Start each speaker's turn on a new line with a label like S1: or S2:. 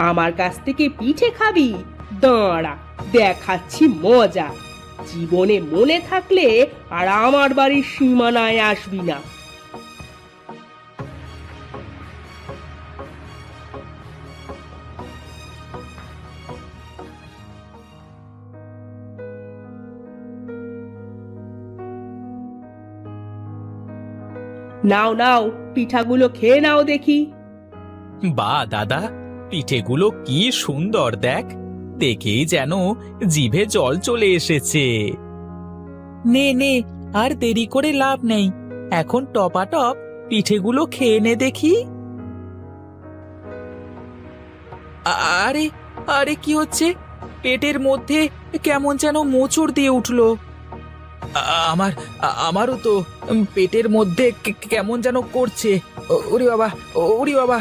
S1: আমার কাছ থেকে পিঠে খাবি? দাঁড়া, দেখাচ্ছি মজা। জীবনে মনে থাকলে আর আমার বাড়ির সীমানায় আসবি না। নাও নাও, পিঠাগুলো খেয়ে নাও দেখি।
S2: বাহ দাদা, পিঠেগুলো কি সুন্দর দেখ, দেখেই যেন জিভে জল চলে এসেছে। নে নে, আর দেরি করে লাভ নেই, এখন টপাটপ পিঠেগুলো খেয়ে নে দেখি। আরে আরে, কি হচ্ছে? পেটের মধ্যে কেমন যেন মোচড় দিয়ে উঠলো। আমার আমারও তো পেটের মধ্যে কেমন যেন করছে। ওরে বাবা, ওরে বাবা,